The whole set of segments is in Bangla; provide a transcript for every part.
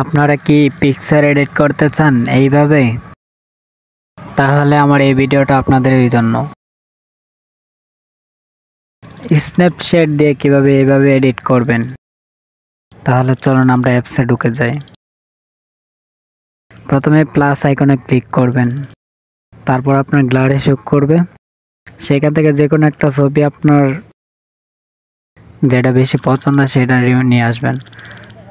আপনারা কি পিকচার এডিট করতে চান এইভাবে? তাহলে আমার এই ভিডিওটা আপনাদের এই জন্য। স্ন্যাপচ্যাট দিয়ে কিভাবে এইভাবে এডিট করবেন, তাহলে চলুন আমরা অ্যাপসে ঢুকে যাই। প্রথমে প্লাস আইকনে ক্লিক করবেন, তারপর আপনার গ্যালারি শো করবে। সেখান থেকে যে কোনো একটা ছবি আপনার যেটা বেশি পছন্দ সেটা নিয়ে আসবেন।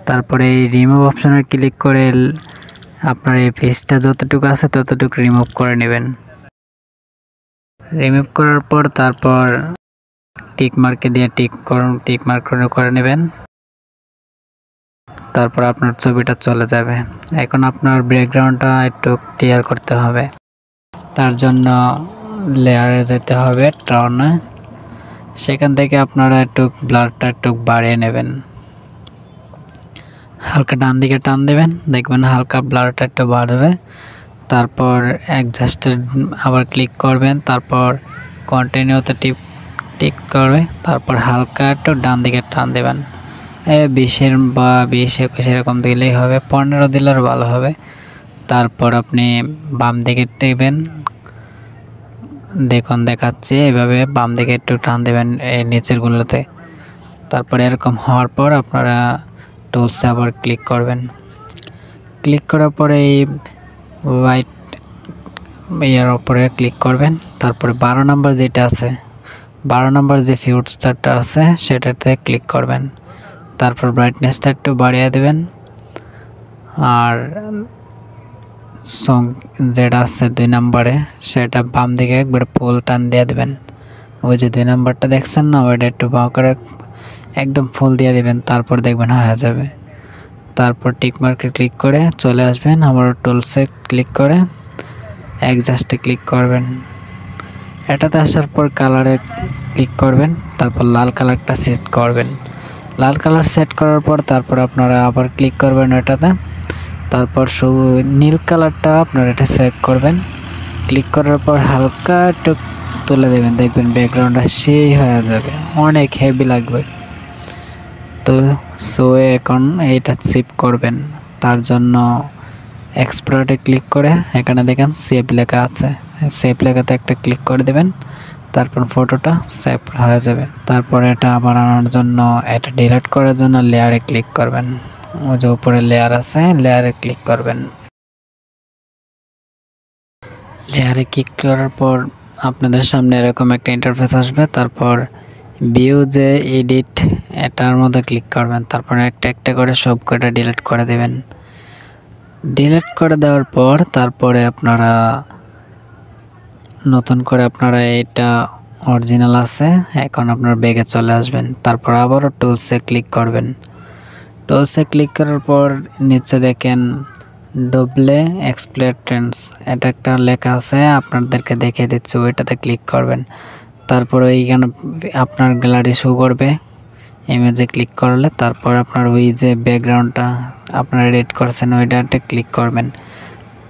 তারপরে এই রিমুভ অপশনে ক্লিক করে আপনার এই ফেসটা যতটুকু আছে ততটুকু রিমুভ করে নেবেন। রিমুভ করার পর তারপর টিক মার্কে দিয়ে টিক মার্ক করে নেবেন। তারপর আপনার ছবিটা চলে যাবে। এখন আপনার ব্যাকগ্রাউন্ডটা একটু ক্লিয়ার করতে হবে, তার জন্য লেয়ারে যেতে হবে, টার্নে। সেখান থেকে আপনারা একটু ব্লারটা একটু বাড়িয়ে নেবেন, হালকা ডান দিকে টান দেবেন, দেখবেন হালকা ব্লারটা একটু বাড়বে। তারপর অ্যাডজাস্টে আবার ক্লিক করবেন, তারপর কন্টিনিউতে টিক করবে, তারপর হালকা একটু ডান দিকে টান দেবেন। 20 বা 20-21 এরকম দিলেই হবে, 15 দিলে আর ভালো হবে। তারপর আপনি বাম দিকে টিপবেন, দেখুন দেখাচ্ছে এভাবে বাম দিকে একটু টান দেবেন এই নিচের গুলোতে। তারপরে এরকম হওয়ার পর আপনারা টুলসে আবার ক্লিক করবেন। ক্লিক করার পরে এই হোয়াইট এর উপরে ক্লিক করবেন। তারপরে 12 নম্বর যেটা আছে, 12 নম্বর যে ফিউচারটা আছে সেটাতে ক্লিক করবেন। তারপর ব্রাইটনেসটা একটু বাড়িয়ে দেবেন, আর সং যেটা আছে 2 নম্বরে সেটা বাম দিকে একবার ফুল টান দিয়ে দেবেন। ওই যে 2 নম্বরটা দেখছেন না, ওইটা একটু বাঁ করে একদম ফুল দিয়ে দেবেন, তারপর দেখবেন হয়ে যাবে। তারপর টিক মার্কে ক্লিক করে চলে আসবেন, আবার টুলসে ক্লিক করে অ্যাডজাস্টে ক্লিক করবেন। এটাতে আসার পর কালারে ক্লিক করবেন, তারপর লাল কালারটা সেট করবেন। লাল কালার সেট করার পর তারপর আপনারা আবার ক্লিক করবেন এটাতে, তারপর নীল কালারটা আপনারা এটা সিলেক্ট করবেন। ক্লিক করার পর হালকা একটু তুলে দেবেন, দেখবেন ব্যাকগ্রাউন্ডটা সেই হয়ে যাবে, অনেক হেভি লাগবে। তো এখন এইটা সেভ করবেন, তার জন্য এক্সপোর্টে ক্লিক করে এখানে দেখেন সেভ লেখা আছে, সেভ লেখাতে একটা ক্লিক করে দেবেন, তারপর ফটোটা সেভ হয়ে যাবে। তারপর এটা আবার আনার জন্য, এটা ডিলিট করার জন্য লেয়ারে ক্লিক করবেন। ওই যে উপরে লেয়ার আছে, লেয়ারে ক্লিক করবেন। লেয়ারে ক্লিক করার পর আপনাদের সামনে এরকম একটা ইন্টারফেস আসবে। তারপর ভিউ যে এডিট এটার মধ্যে ক্লিক করবেন, তারপর একটা একটা করে সব কটা ডিলিট করে দেবেন। ডিলিট করে দেওয়ার পর তারপরে আপনারা নতুন করে আপনারা এটা অরিজিনাল আছে, এখন আপনার ব্যাগে চলে আসবেন। তারপর আবারও টুলসে ক্লিক করবেন। টুলসে ক্লিক করার পর নিচে দেখেন ডবলে এক্সপ্লেটেন্স এটা একটা লেখা আছে, আপনাদেরকে দেখিয়ে দিচ্ছি, ওইটাতে ক্লিক করবেন। তারপর ওইখানে আপনার গ্যালারি শো করবে, ইমেজে ক্লিক করলে তারপর আপনার ওই যে ব্যাকগ্রাউন্ডটা আপনারা এডিট করেছেন ওইটাতে ক্লিক করবেন।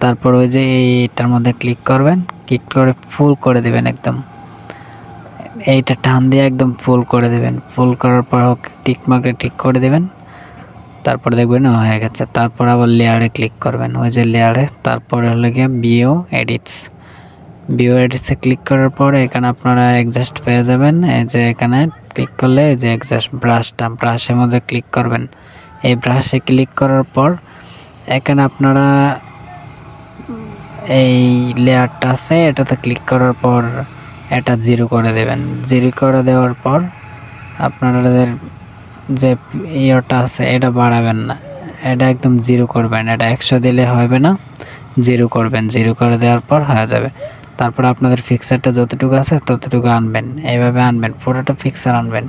তারপর ওই যে এইটার মধ্যে ক্লিক করবেন, ক্লিক করে ফুল করে দেবেন, একদম এইটা টান দিয়ে একদম ফুল করে দেবেন। ফুল করার পর টিক মার্কে টিক করে দেবেন, তারপর দেখবেন হয়ে গেছে। তারপর আবার লেয়ারে ক্লিক করবেন, ওই যে লেয়ারে, তারপরে হলো গিয়ে ভিউ এডিটসে ক্লিক করার পর এখানে আপনারা অ্যাডজাস্ট পেয়ে যাবেন। এই যে এখানে ক্লিক করলে এই যে অ্যাডজাস্ট ব্রাশের মধ্যে ক্লিক করবেন। এই ব্রাশে ক্লিক করার পর এখানে আপনারা এই লেয়ারটা আছে এটাতে ক্লিক করার পর এটা 0 করে দেবেন। 0 করে দেওয়ার পর আপনাদের যে ইয়েটা আছে এটা বাড়াবেন না, এটা একদম 0 করবেন। এটা 100 দিলে হবে না, 0 করবেন। 0 করে দেওয়ার পর হয়ে যাবে। তারপর আপনাদের পিকচারটা যতটুকু আছে ততটুকু আনবেন, এইভাবে আনবেন, পুরোটা পিকচার আনবেন।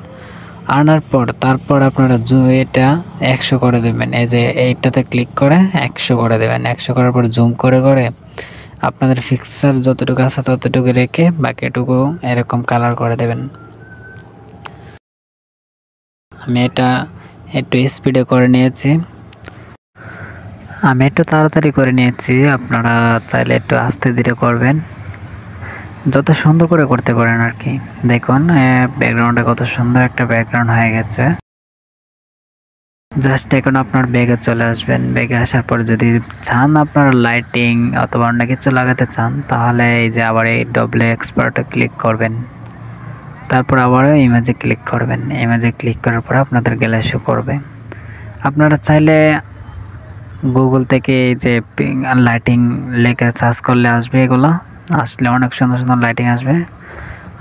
আনার পর তারপর আপনারা এটা 100 করে দেবেন। এই যে এইটাতে ক্লিক করে 100 করে দেবেন। 100 করার পর জুম করে করে আপনাদের পিকচার যতটুকু আছে ততটুকু রেখে বাকিটুকু এরকম কালার করে দেবেন। আমি এটা একটু স্পিডে করে নিয়েছি, আমি একটু তাড়াতাড়ি করে নিয়েছি, আপনারা চাইলে একটু আস্তে ধীরে করবেন, যত সুন্দর করে করতে পারেন আর কি। দেখুন ব্যাকগ্রাউন্ডে কত সুন্দর একটা ব্যাকগ্রাউন্ড হয়ে গেছে। জাস্ট এখন আপনার ব্যাগে চলে আসবেন। ব্যাগে আসার পর যদি চান আপনার লাইটিং অথবা অন্য কিছু লাগাতে চান, তাহলে এই যে আবার এই ডবল এক্সপার্টে ক্লিক করবেন। তারপর আবার ইমেজে ক্লিক করবেন। ইমেজে ক্লিক করার পর আপনাদের গ্যালারি শো করবে। আপনারা চাইলে গুগল থেকে এই যে লাইটিং লেখে সার্চ করলে আসবে, এগুলো আসলে অনেক সুন্দর সুন্দর লাইটিং আসবে।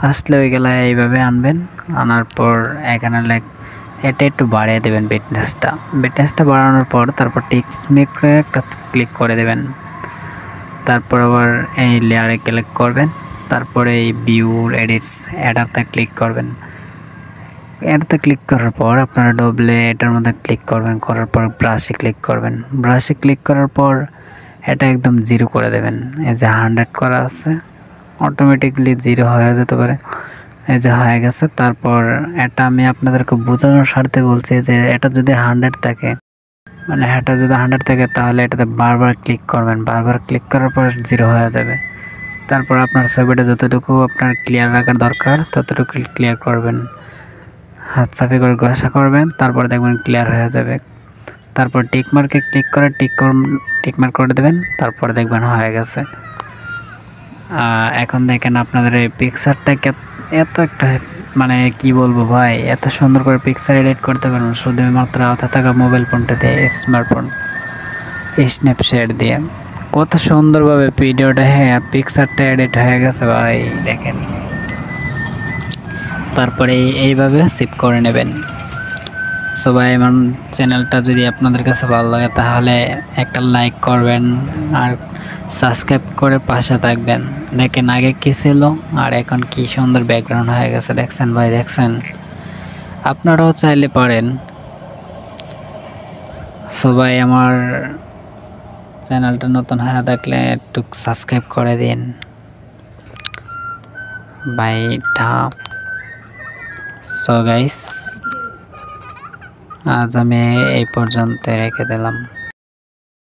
আসলে ওইগুলো এইভাবে আনবেন। আনার পর এখানে এটা একটু বাড়িয়ে দেবেন ব্রাইটনেসটা বাড়ানোর পর তারপর টেক্সট মেকরে একটা ক্লিক করে দেবেন। তারপর আবার এই লেয়ারে ক্লিক করবেন। তারপরে এই ভিউ এডিটস এটাতে ক্লিক করবেন। এটাতে ক্লিক করার পর আপনারা ডবলে এটার মধ্যে ক্লিক করবেন। করার পর ব্রাশে ক্লিক করবেন। ব্রাশে ক্লিক করার পর এটা একদম 0 করে দেবেন। এই যে 100 করা আছে, অটোমেটিকলি 0 হয়ে যেতে পারে। এই যে হয়ে গেছে। তারপর এটা আমি আপনাদেরকে বোঝানোর স্বার্থে বলছি যে এটা যদি 100 থাকে, মানে এটা যদি 100 থাকে, তাহলে এটাতে বারবার ক্লিক করবেন। বারবার ক্লিক করার পর 0 হয়ে যাবে। তারপর আপনার ছবিটা যতটুকু আপনার ক্লিয়ার রাখার দরকার ততটুকু ক্লিয়ার করবেন। হাত চাপে করে ঘষা করবেন, তারপর দেখবেন ক্লিয়ার হয়ে যাবে। তারপর টিকমার্কে ক্লিক করে টিকমার্ক করে দেবেন। তারপর দেখবেন হয়ে গেছে। এখন দেখেন আপনাদের এই পিকচারটা এত একটা, মানে কি বলবো ভাই, এত সুন্দর করে পিকচার এডিট করতে পারবেন শুধুমাত্র হাতে থাকা মোবাইল ফোনটাতে, স্মার্টফোন স্ন্যাপচ্যাট দিয়ে। কত সুন্দরভাবে ভিডিওটা পিকচারটা এডিট হয়ে গেছে ভাই, দেখেন। তারপরে এইভাবে সেভ করে নেবেন। সবাই আমার চ্যানেলটা যদি আপনাদের কাছে ভালো লাগে তাহলে একটা লাইক করবেন আর সাবস্ক্রাইব করে পাশে থাকবেন। দেখেন আগে কি ছিল আর এখন কি সুন্দর ব্যাকগ্রাউন্ড হয়ে গেছে, দেখছেন ভাই, দেখছেন। আপনারাও চাইলে পারেন। সবাই আমার চ্যানেলটা নতুন হয়ে থাকলে একটু সাবস্ক্রাইব করে দিন ভাইটা। সো গাইস, আজ আমি এই পর্যন্ত রেখে দিলাম।